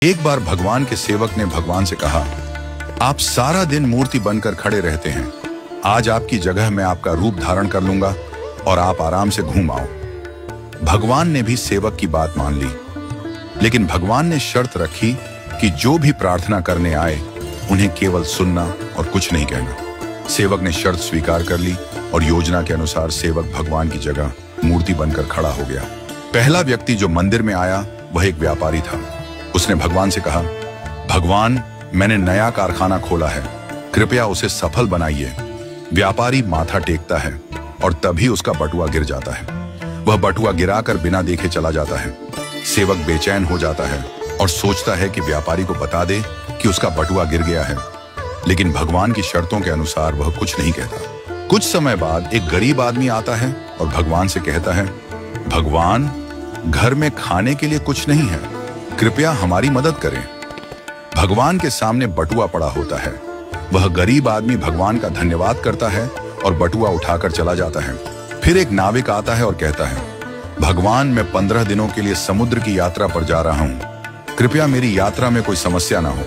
एक बार भगवान के सेवक ने भगवान से कहा, आप सारा दिन मूर्ति बनकर खड़े रहते हैं, आज आपकी जगह मैं आपका रूप धारण कर लूंगा और आप आराम से घूम आओ। भगवान ने भी सेवक की बात मान ली, लेकिन भगवान ने शर्त रखी कि जो भी प्रार्थना करने आए उन्हें केवल सुनना और कुछ नहीं कहना। सेवक ने शर्त स्वीकार कर ली और योजना के अनुसार सेवक भगवान की जगह मूर्ति बनकर खड़ा हो गया। पहला व्यक्ति जो मंदिर में आया वह एक व्यापारी था। उसने भगवान से कहा, भगवान, मैंने नया कारखाना खोला है, कृपया उसे सफल बनाइए। व्यापारी माथा टेकता है और तभी उसका बटुआ गिर जाता है। वह बटुआ गिराकर बिना देखे चला जाता है। सेवक बेचैन हो जाता है और सोचता है कि व्यापारी को बता दे कि उसका बटुआ गिर गया है, लेकिन भगवान की शर्तों के अनुसार वह कुछ नहीं कहता। कुछ समय बाद एक गरीब आदमी आता है और भगवान से कहता है, भगवान, घर में खाने के लिए कुछ नहीं है, कृपया हमारी मदद करें। भगवान के सामने बटुआ पड़ा होता है। वह गरीब आदमी भगवान का धन्यवाद करता है और बटुआ उठाकर चला जाता है। फिर एक नाविक आता है और कहता है, भगवान, मैं 15 दिनों के लिए समुद्र की यात्रा पर जा रहा हूं, कृपया मेरी यात्रा में कोई समस्या ना हो।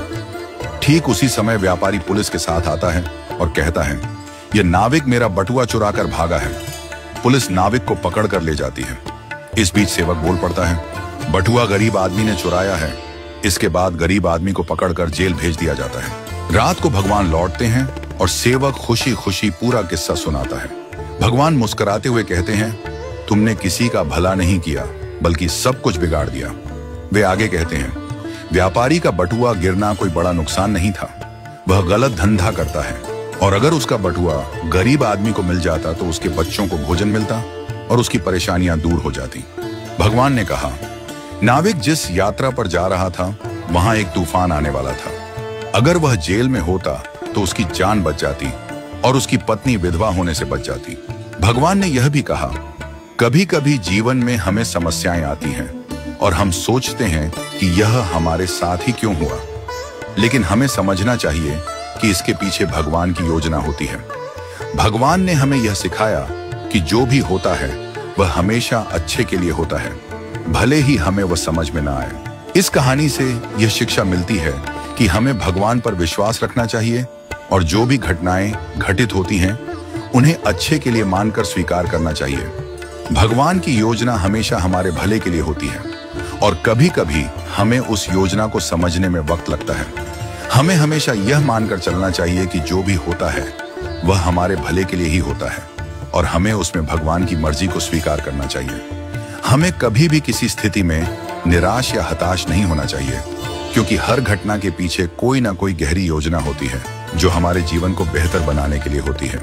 ठीक उसी समय व्यापारी पुलिस के साथ आता है और कहता है, यह नाविक मेरा बटुआ चुरा कर भागा है। पुलिस नाविक को पकड़ कर ले जाती है। इस बीच सेवक बोल पड़ता है, बटुआ गरीब आदमी ने चुराया है। इसके बाद गरीब आदमी को पकड़कर जेल भेज दिया जाता है। रात को भगवान लौटते हैं और सेवक खुशी खुशी पूरा किस्सा सुनाता है। भगवान मुस्कुराते हुए कहते हैं, तुमने किसी का भला नहीं किया बल्कि सब कुछ बिगाड़ दिया। वे आगे कहते हैं, व्यापारी का बटुआ गिरना कोई बड़ा नुकसान नहीं था, वह गलत धंधा करता है, और अगर उसका बटुआ गरीब आदमी को मिल जाता तो उसके बच्चों को भोजन मिलता और उसकी परेशानियां दूर हो जाती। भगवान ने कहा, नाविक जिस यात्रा पर जा रहा था वहां एक तूफान आने वाला था। अगर वह जेल में होता तो उसकी जान बच जाती और उसकी पत्नी विधवा होने से बच जाती। भगवान ने यह भी कहा, कभी कभी जीवन में हमें समस्याएं आती हैं और हम सोचते हैं कि यह हमारे साथ ही क्यों हुआ, लेकिन हमें समझना चाहिए कि इसके पीछे भगवान की योजना होती है। भगवान ने हमें यह सिखाया कि जो भी होता है वह हमेशा अच्छे के लिए होता है, भले ही हमें वह समझ में ना आए। इस कहानी से यह शिक्षा मिलती है कि हमें भगवान पर विश्वास रखना चाहिए और जो भी घटनाएं घटित होती हैं उन्हें अच्छे के लिए मानकर स्वीकार करना चाहिए। भगवान की योजना हमेशा हमारे भले के लिए होती है और कभी कभी हमें उस योजना को समझने में वक्त लगता है। हमें हमेशा यह मानकर चलना चाहिए कि जो भी होता है वह हमारे भले के लिए ही होता है और हमें उसमें भगवान की मर्जी को स्वीकार करना चाहिए। हमें कभी भी किसी स्थिति में निराश या हताश नहीं होना चाहिए, क्योंकि हर घटना के पीछे कोई ना कोई गहरी योजना होती है जो हमारे जीवन को बेहतर बनाने के लिए होती है।